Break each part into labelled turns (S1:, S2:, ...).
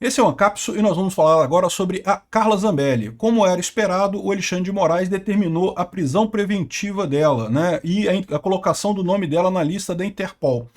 S1: Esse é o Ancapso e nós vamos falar agora sobre a Carla Zambelli. Como era esperado, o Alexandre de Moraes determinou a prisão preventiva dela, né, e a colocação do nome dela na lista da Interpol.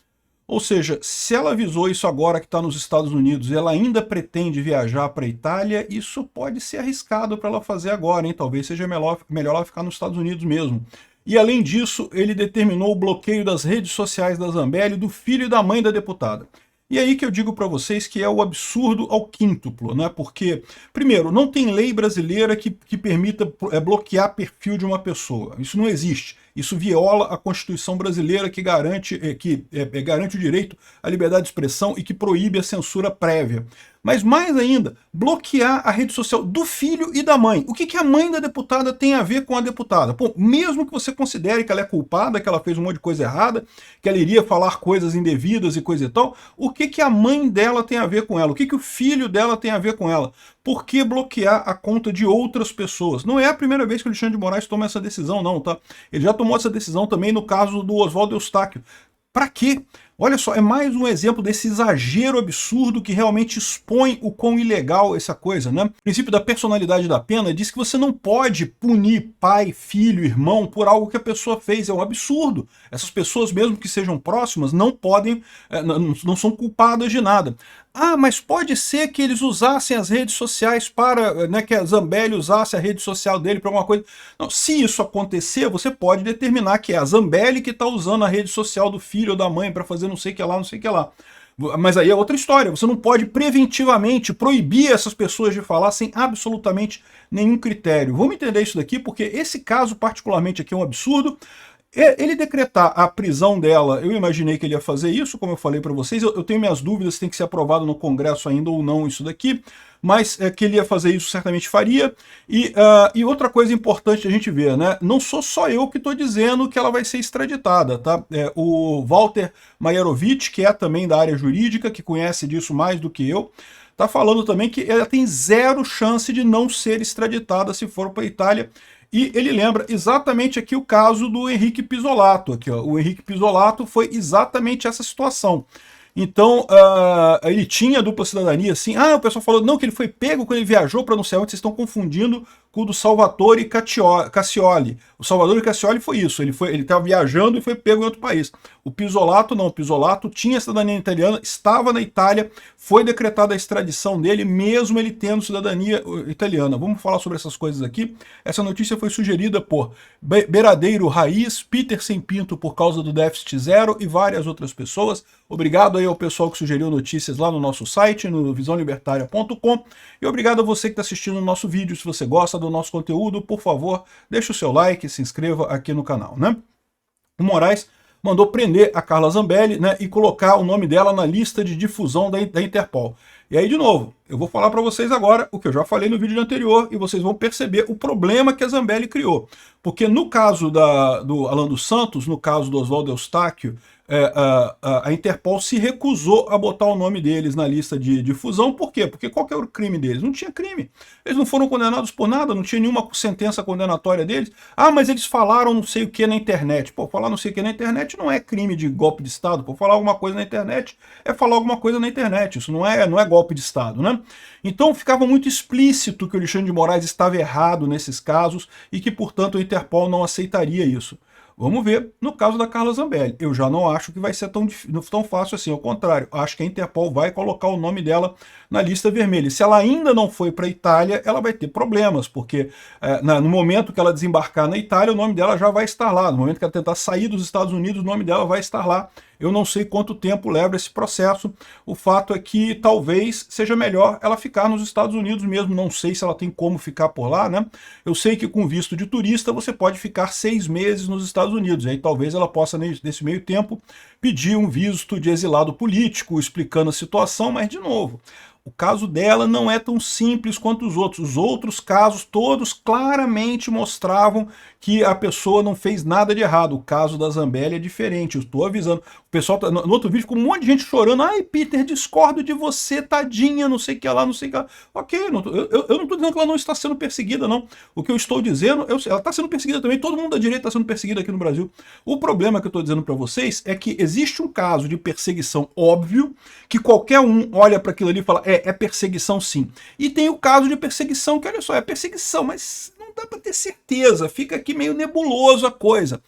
S1: Ou seja, se ela avisou isso agora que está nos Estados Unidos e ela ainda pretende viajar para a Itália, isso pode ser arriscado para ela fazer agora, hein? Talvez seja melhor ela ficar nos Estados Unidos mesmo. E além disso, ele determinou o bloqueio das redes sociais da Zambelli, do filho e da mãe da deputada. E aí que eu digo para vocês que é o absurdo ao quíntuplo, né? Porque, primeiro, não tem lei brasileira que permita bloquear perfil de uma pessoa. Isso não existe. Isso viola a Constituição brasileira que garante o direito à liberdade de expressão e que proíbe a censura prévia. Mas mais ainda, bloquear a rede social do filho e da mãe. O que a mãe da deputada tem a ver com a deputada? Pô, mesmo que você considere que ela é culpada, que ela fez um monte de coisa errada, que ela iria falar coisas indevidas e coisa e tal, o que a mãe dela tem a ver com ela? O que o filho dela tem a ver com ela? Por que bloquear a conta de outras pessoas? Não é a primeira vez que o Alexandre de Moraes toma essa decisão, não, tá? Ele já tomou essa decisão também no caso do Oswaldo Eustáquio. Para quê? Olha só, é mais um exemplo desse exagero absurdo que realmente expõe o quão ilegal essa coisa, né? O princípio da personalidade da pena diz que você não pode punir pai, filho, irmão por algo que a pessoa fez. É um absurdo. Essas pessoas, mesmo que sejam próximas, não podem, não são culpadas de nada. Ah, mas pode ser que eles usassem as redes sociais para, né, que a Zambelli usasse a rede social dele para alguma coisa. Não, se isso acontecer, você pode determinar que é a Zambelli que está usando a rede social do filho ou da mãe para fazer não sei o que lá, não sei o que lá. Mas aí é outra história. Você não pode preventivamente proibir essas pessoas de falar sem absolutamente nenhum critério. Vamos entender isso daqui, porque esse caso particularmente aqui é um absurdo. Ele decretar a prisão dela, eu imaginei que ele ia fazer isso, como eu falei para vocês. Eu tenho minhas dúvidas se tem que ser aprovado no Congresso ainda ou não isso daqui, mas que ele ia fazer isso certamente faria. E outra coisa importante a gente ver, né? Não sou só eu que estou dizendo que ela vai ser extraditada, tá? O Walter Maierovitch, que é também da área jurídica, que conhece disso mais do que eu, está falando também que ela tem zero chance de não ser extraditada se for para a Itália. E ele lembra exatamente aqui o caso do Henrique Pizzolatto. Aqui, ó. O Henrique Pizzolatto foi exatamente essa situação. Então, ele tinha dupla cidadania, assim. Ah, o pessoal falou, não, que ele foi pego quando ele viajou para não sei onde, vocês estão confundindo com o do Salvatore Cassioli. O Salvatore Cassioli foi isso, ele estava viajando e foi pego em outro país. O Pizzolatto não, o Pizzolatto tinha cidadania italiana, estava na Itália, foi decretada a extradição dele, mesmo ele tendo cidadania italiana. Vamos falar sobre essas coisas aqui. Essa notícia foi sugerida por Beradeiro Raiz, Peter Sem Pinto por causa do déficit zero e várias outras pessoas. Obrigado aí ao pessoal que sugeriu notícias lá no nosso site, no visãolibertaria.com, e obrigado a você que está assistindo o nosso vídeo. Se você gosta do nosso conteúdo, por favor, deixe o seu like, se inscreva aqui no canal, né? O Moraes mandou prender a Carla Zambelli, né, e colocar o nome dela na lista de difusão da Interpol. E aí, de novo, eu vou falar para vocês agora o que eu já falei no vídeo anterior e vocês vão perceber o problema que a Zambelli criou. Porque no caso do Alan dos Santos, no caso do Oswaldo Eustáquio, a Interpol se recusou a botar o nome deles na lista de difusão. Por quê? Porque qual que era o crime deles? Não tinha crime. Eles não foram condenados por nada, não tinha nenhuma sentença condenatória deles. Ah, mas eles falaram não sei o que na internet. Pô, falar não sei o que na internet não é crime de golpe de Estado. Pô, falar alguma coisa na internet é falar alguma coisa na internet. Isso não é golpe de Estado, né? Então ficava muito explícito que o Alexandre de Moraes estava errado nesses casos e que, portanto, a Interpol não aceitaria isso. Vamos ver no caso da Carla Zambelli. Eu já não acho que vai ser tão fácil assim, ao contrário. Acho que a Interpol vai colocar o nome dela na lista vermelha. E se ela ainda não foi para a Itália, ela vai ter problemas, porque no momento que ela desembarcar na Itália, o nome dela já vai estar lá. No momento que ela tentar sair dos Estados Unidos, o nome dela vai estar lá. Eu não sei quanto tempo leva esse processo. O fato é que talvez seja melhor ela ficar nos Estados Unidos mesmo. Não sei se ela tem como ficar por lá, né? Eu sei que com visto de turista você pode ficar 6 meses nos Estados Unidos. E aí talvez ela possa, nesse meio tempo, pedir um visto de exilado político, explicando a situação, mas, de novo, o caso dela não é tão simples quanto os outros. Os outros casos todos claramente mostravam que a pessoa não fez nada de errado. O caso da Zambelli é diferente. Eu estou avisando. O pessoal, no outro vídeo, ficou um monte de gente chorando. Ai, Peter, discordo de você, tadinha, não sei o que lá, não sei o que lá. Ok, eu não estou dizendo que ela não está sendo perseguida, não. O que eu estou dizendo, ela está sendo perseguida também, todo mundo da direita está sendo perseguido aqui no Brasil. O problema que eu estou dizendo para vocês é que existe um caso de perseguição óbvio, que qualquer um olha para aquilo ali e fala, é perseguição sim. E tem o caso de perseguição, que olha só, é perseguição, mas não dá para ter certeza, fica aqui meio nebuloso a coisa.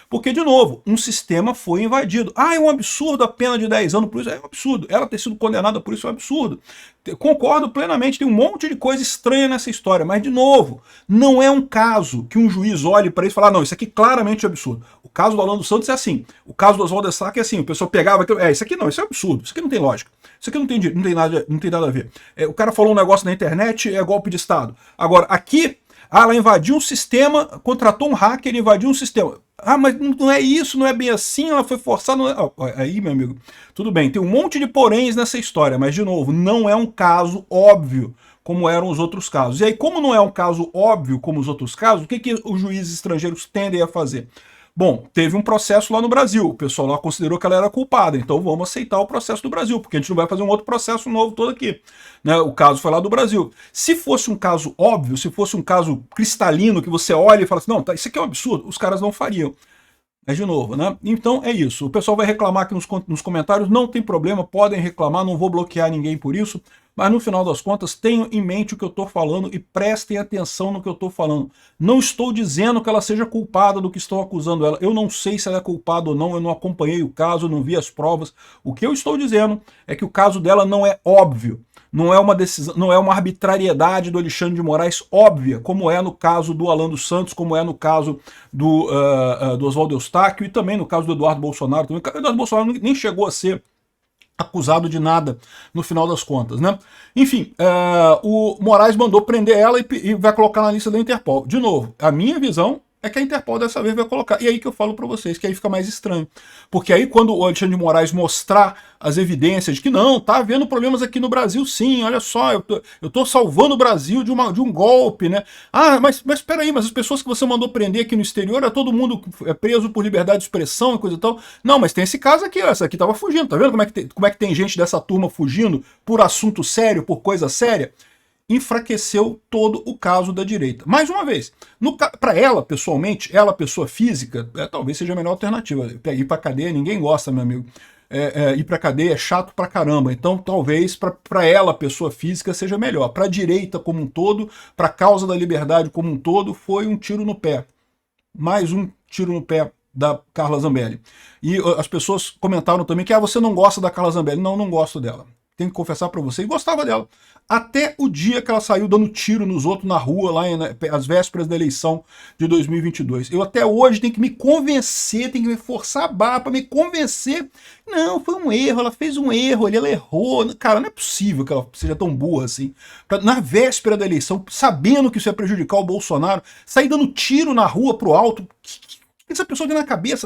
S1: Porque, de novo, um sistema foi invadido. Ah, é um absurdo a pena de 10 anos por isso. É um absurdo. Ela ter sido condenada por isso é um absurdo. Concordo plenamente, tem um monte de coisa estranha nessa história. Mas, de novo, não é um caso que um juiz olhe para isso e fale, não, isso aqui claramente é absurdo. O caso do Alan dos Santos é assim. O caso do Oswaldo Sá é assim. O pessoal pegava aquilo, isso aqui não, isso é absurdo. Isso aqui não tem lógica. Isso aqui não tem nada a ver. O cara falou um negócio na internet, é golpe de Estado. Agora, aqui, ela invadiu um sistema, contratou um hacker, invadiu um sistema. Ah, mas não é isso, não é bem assim, ela foi forçada. Aí, meu amigo, tudo bem, tem um monte de poréns nessa história, mas, de novo, não é um caso óbvio como eram os outros casos. E aí, como não é um caso óbvio como os outros casos, o que os juízes estrangeiros tendem a fazer? Bom, teve um processo lá no Brasil, o pessoal lá considerou que ela era culpada, então vamos aceitar o processo do Brasil, porque a gente não vai fazer um outro processo novo todo aqui. Né? O caso foi lá do Brasil. Se fosse um caso óbvio, se fosse um caso cristalino, que você olha e fala assim, não, tá, isso aqui é um absurdo, os caras não fariam. É de novo, né? Então é isso. O pessoal vai reclamar aqui nos comentários, não tem problema, podem reclamar, não vou bloquear ninguém por isso, mas no final das contas, tenham em mente o que eu estou falando e prestem atenção no que eu estou falando. Não estou dizendo que ela seja culpada do que estão acusando ela. Eu não sei se ela é culpada ou não, eu não acompanhei o caso, não vi as provas. O que eu estou dizendo é que o caso dela não é óbvio. Não é uma decisão, não é uma arbitrariedade do Alexandre de Moraes óbvia, como é no caso do Alan dos Santos, como é no caso do Oswaldo Eustáquio e também no caso do Eduardo Bolsonaro. Também. O Eduardo Bolsonaro nem chegou a ser acusado de nada no final das contas, né? Enfim, o Moraes mandou prender ela e vai colocar na lista da Interpol. De novo, a minha visão é que a Interpol dessa vez vai colocar. E aí que eu falo para vocês, que aí fica mais estranho. Porque aí quando o Alexandre de Moraes mostrar as evidências de que não, tá havendo problemas aqui no Brasil sim, olha só, eu tô salvando o Brasil de um golpe, né? Ah, mas espera aí, mas as pessoas que você mandou prender aqui no exterior, é todo mundo preso por liberdade de expressão e coisa e tal. Não, mas tem esse caso aqui, essa aqui tava fugindo, tá vendo como é que tem gente dessa turma fugindo por assunto sério, por coisa séria? Enfraqueceu todo o caso da direita. Mais uma vez, para ela, pessoalmente, ela, pessoa física, talvez seja a melhor alternativa. Ir pra cadeia, ninguém gosta, meu amigo. Ir pra cadeia é chato pra caramba. Então, talvez, para ela, pessoa física, seja melhor. Pra direita como um todo, pra causa da liberdade como um todo, foi um tiro no pé. Mais um tiro no pé da Carla Zambelli. E as pessoas comentaram também que você não gosta da Carla Zambelli. Não, não gosto dela. Tenho que confessar para vocês, gostava dela. Até o dia que ela saiu dando tiro nos outros na rua, lá às vésperas da eleição de 2022. Eu até hoje tenho que me convencer, tenho que me forçar a barra para me convencer. Não, foi um erro, ela fez um erro, ela errou. Cara, não é possível que ela seja tão burra assim. Na véspera da eleição, sabendo que isso ia prejudicar o Bolsonaro, sair dando tiro na rua pro alto. O que essa pessoa tem na cabeça?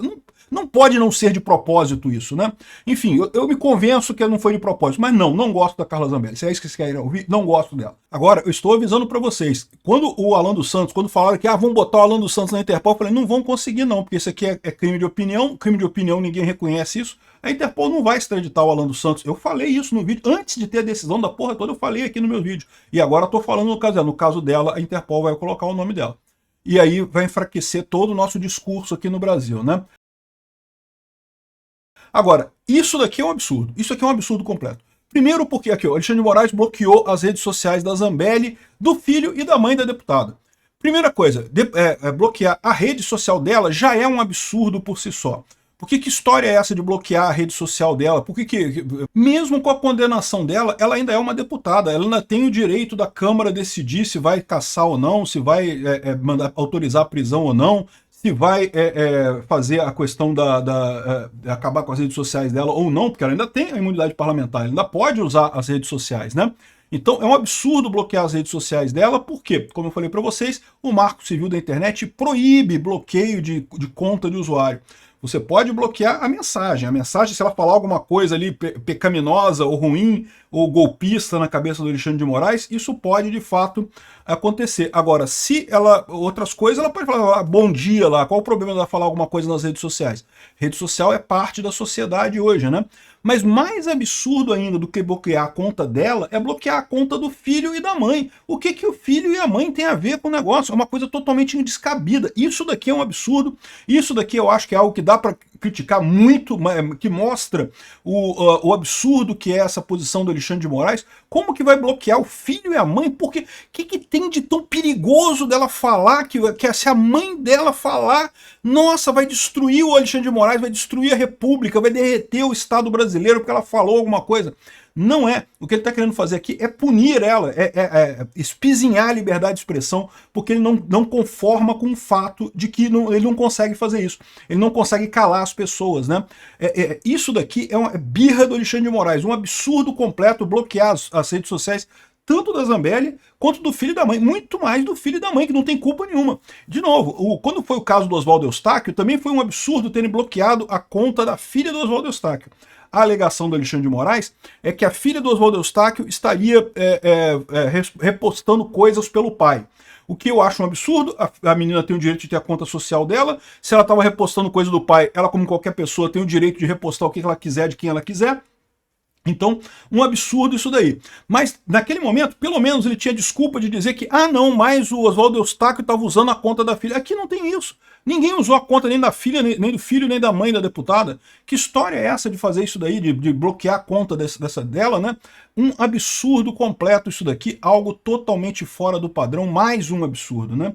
S1: Não pode não ser de propósito isso, né? Enfim, eu me convenço que não foi de propósito, mas não gosto da Carla Zambelli. Se é isso que vocês querem ouvir, não gosto dela. Agora, eu estou avisando para vocês, quando o Alan dos Santos, quando falaram que vão botar o Alan dos Santos na Interpol, eu falei, não vão conseguir não, porque isso aqui é crime de opinião ninguém reconhece isso, a Interpol não vai extraditar o Alan dos Santos. Eu falei isso no vídeo, antes de ter a decisão da porra toda, eu falei aqui no meu vídeo. E agora estou falando no caso dela, a Interpol vai colocar o nome dela. E aí vai enfraquecer todo o nosso discurso aqui no Brasil, né? Agora, isso daqui é um absurdo. Isso aqui é um absurdo completo. Primeiro porque aqui, o Alexandre de Moraes bloqueou as redes sociais da Zambelli, do filho e da mãe da deputada. Primeira coisa, bloquear a rede social dela já é um absurdo por si só. Por que história é essa de bloquear a rede social dela? Por que mesmo com a condenação dela, ela ainda é uma deputada, ela ainda tem o direito da Câmara decidir se vai caçar ou não, se vai autorizar a prisão ou não, se vai fazer a questão de acabar com as redes sociais dela ou não, porque ela ainda tem a imunidade parlamentar, ela ainda pode usar as redes sociais, né? Então é um absurdo bloquear as redes sociais dela, porque, como eu falei para vocês, o Marco Civil da Internet proíbe bloqueio de conta de usuário. Você pode bloquear a mensagem. A mensagem, se ela falar alguma coisa ali pecaminosa ou ruim ou golpista na cabeça do Alexandre de Moraes, isso pode de fato acontecer. Agora, se ela, outras coisas, ela pode falar bom dia lá, qual o problema dela falar alguma coisa nas redes sociais? Rede social é parte da sociedade hoje, né? Mas mais absurdo ainda do que bloquear a conta dela é bloquear a conta do filho e da mãe. O que que o filho e a mãe têm a ver com o negócio? É uma coisa totalmente descabida. Isso daqui é um absurdo. Isso daqui eu acho que é algo que dá para criticar muito, que mostra o absurdo que é essa posição do Alexandre de Moraes. Como que vai bloquear o filho e a mãe? Porque o que tem de tão perigoso dela falar, que se a mãe dela falar, nossa, vai destruir o Alexandre de Moraes, vai destruir a República, vai derreter o Estado brasileiro porque ela falou alguma coisa. Não é. O que ele está querendo fazer aqui é punir ela, espizinhar a liberdade de expressão, porque ele não conforma com o fato de que ele não consegue fazer isso. Ele não consegue calar as pessoas, né? Isso daqui é uma birra do Alexandre de Moraes, um absurdo completo bloquear as redes sociais, tanto da Zambelli quanto do filho e da mãe, muito mais do filho e da mãe, que não tem culpa nenhuma. De novo, quando foi o caso do Oswaldo Eustáquio, também foi um absurdo terem bloqueado a conta da filha do Oswaldo Eustáquio. A alegação do Alexandre de Moraes é que a filha do Oswaldo Eustáquio estaria repostando coisas pelo pai. O que eu acho um absurdo, a menina tem o direito de ter a conta social dela, se ela estava repostando coisa do pai, ela como qualquer pessoa tem o direito de repostar o que ela quiser de quem ela quiser. Então, um absurdo isso daí. Mas, naquele momento, pelo menos ele tinha desculpa de dizer que, não, mas o Oswaldo Eustáquio estava usando a conta da filha. Aqui não tem isso. Ninguém usou a conta nem da filha, nem do filho, nem da mãe da deputada. Que história é essa de fazer isso daí, de bloquear a conta dela, né? Um absurdo completo isso daqui, algo totalmente fora do padrão, mais um absurdo, né?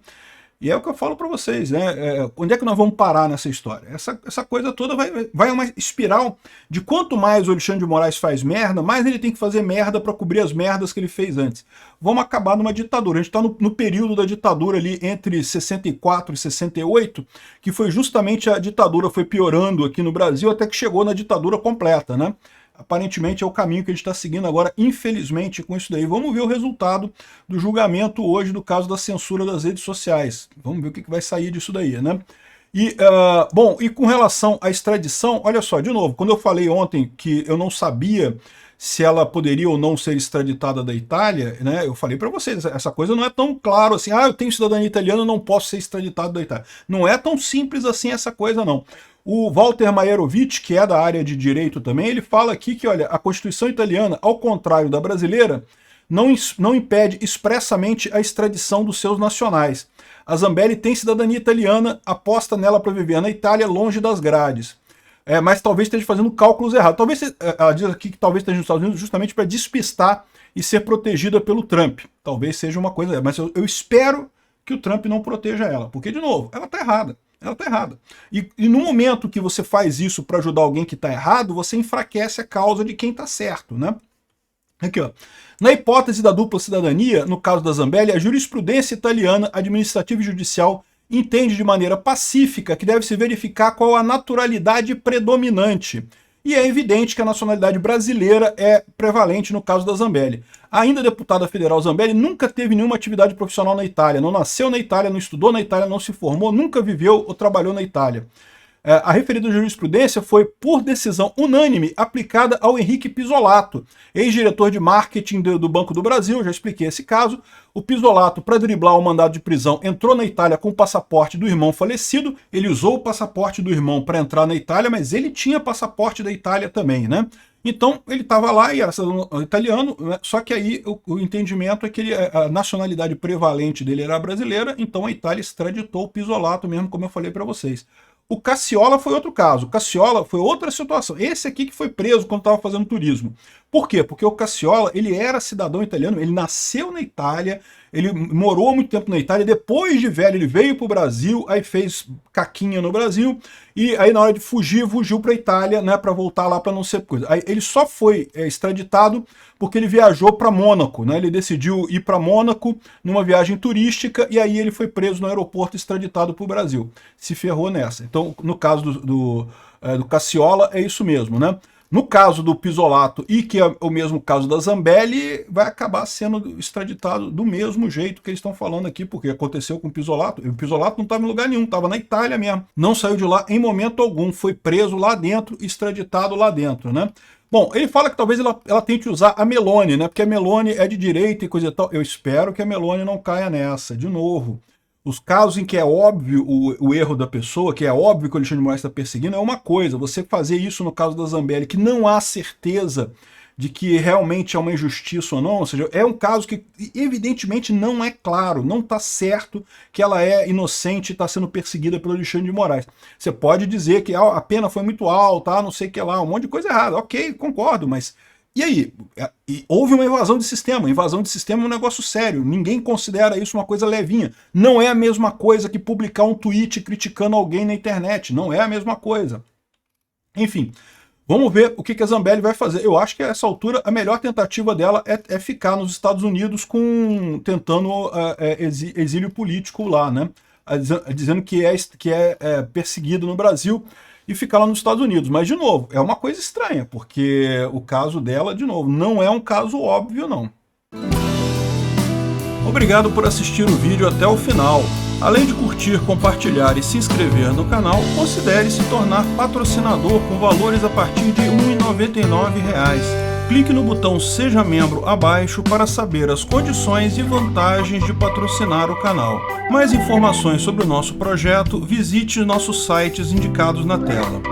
S1: E é o que eu falo para vocês, né? Onde é que nós vamos parar nessa história? Essa coisa toda vai uma espiral de quanto mais o Alexandre de Moraes faz merda, mais ele tem que fazer merda para cobrir as merdas que ele fez antes. Vamos acabar numa ditadura. A gente está no período da ditadura ali entre 64 e 68, que foi justamente a ditadura foi piorando aqui no Brasil até que chegou na ditadura completa, né? Aparentemente é o caminho que a gente está seguindo agora, infelizmente, com isso daí. Vamos ver o resultado do julgamento hoje do caso da censura das redes sociais. Vamos ver o que vai sair disso daí, né? E, bom, e com relação à extradição, olha só, de novo, quando eu falei ontem que eu não sabia se ela poderia ou não ser extraditada da Itália, né? Eu falei para vocês, essa coisa não é tão claro assim, eu tenho cidadania italiana, não posso ser extraditado da Itália. Não é tão simples assim essa coisa, não. O Walter Maierovitch, que é da área de direito também, ele fala aqui que, olha, a Constituição italiana, ao contrário da brasileira, não impede expressamente a extradição dos seus nacionais. A Zambelli tem cidadania italiana, aposta nela para viver na Itália, longe das grades. Mas talvez esteja fazendo cálculos errados. Talvez, ela diz aqui que talvez esteja nos Estados Unidos justamente para despistar e ser protegida pelo Trump. Talvez seja uma coisa, mas eu espero que o Trump não proteja ela, porque, de novo, ela está errada. Ela está errada. E no momento que você faz isso para ajudar alguém que está errado, você enfraquece a causa de quem está certo, né? Aqui, ó. Na hipótese da dupla cidadania, no caso da Zambelli, a jurisprudência italiana, administrativa e judicial entende de maneira pacífica que deve se verificar qual a naturalidade predominante. E é evidente que a nacionalidade brasileira é prevalente no caso da Zambelli. Ainda deputada federal Zambelli nunca teve nenhuma atividade profissional na Itália, não nasceu na Itália, não estudou na Itália, não se formou, nunca viveu ou trabalhou na Itália. A referida jurisprudência foi, por decisão unânime, aplicada ao Henrique Pisolato, ex-diretor de marketing do Banco do Brasil, já expliquei esse caso. O Pisolato, para driblar o mandado de prisão, entrou na Itália com o passaporte do irmão falecido. Ele usou o passaporte do irmão para entrar na Itália, mas ele tinha passaporte da Itália também, né? Então, ele estava lá e era italiano, né? Só que aí o entendimento é que a nacionalidade prevalente dele era brasileira, então a Itália extraditou o Pisolato mesmo, como eu falei para vocês. O Cacciola foi outro caso. O Cacciola foi outra situação. Esse aqui que foi preso quando estava fazendo turismo. Por quê? Porque o Cacciola, ele era cidadão italiano, ele nasceu na Itália, ele morou muito tempo na Itália, depois de velho ele veio para o Brasil, aí fez caquinha no Brasil, e aí na hora de fugir, fugiu para a Itália, né, para voltar lá para não ser coisa. Aí ele só foi extraditado porque ele viajou para Mônaco, né, ele decidiu ir para Mônaco numa viagem turística, e aí ele foi preso no aeroporto extraditado para o Brasil. Se ferrou nessa. Então, no caso do Cacciola, é isso mesmo, né? No caso do Pisolato, e que é o mesmo caso da Zambelli, vai acabar sendo extraditado do mesmo jeito que eles estão falando aqui, porque aconteceu com o Pisolato. E o Pisolato não estava em lugar nenhum, estava na Itália mesmo. Não saiu de lá em momento algum, foi preso lá dentro, extraditado lá dentro, né? Bom, ele fala que talvez ela tente usar a Meloni, né? Porque a Meloni é de direita e coisa e tal. Eu espero que a Meloni não caia nessa, de novo. Os casos em que é óbvio o erro da pessoa, que é óbvio que o Alexandre de Moraes está perseguindo, é uma coisa. Você fazer isso no caso da Zambelli, que não há certeza de que realmente é uma injustiça ou não, ou seja, é um caso que evidentemente não é claro, não está certo que ela é inocente e está sendo perseguida pelo Alexandre de Moraes. Você pode dizer que a pena foi muito alta, não sei o que lá, um monte de coisa errada. Ok, concordo, mas e aí? Houve uma invasão de sistema. Invasão de sistema é um negócio sério. Ninguém considera isso uma coisa levinha. Não é a mesma coisa que publicar um tweet criticando alguém na internet. Não é a mesma coisa. Enfim, vamos ver o que a Zambelli vai fazer. Eu acho que a essa altura a melhor tentativa dela é ficar nos Estados Unidos tentando exílio político lá, né? Dizendo que é perseguido no Brasil e ficar lá nos Estados Unidos. Mas, de novo, é uma coisa estranha, porque o caso dela, de novo, não é um caso óbvio, não. Obrigado por assistir o vídeo até o final. Além de curtir, compartilhar e se inscrever no canal, considere se tornar patrocinador com valores a partir de R$ 1,99. Clique no botão Seja Membro abaixo para saber as condições e vantagens de patrocinar o canal. Mais informações sobre o nosso projeto, visite nossos sites indicados na tela.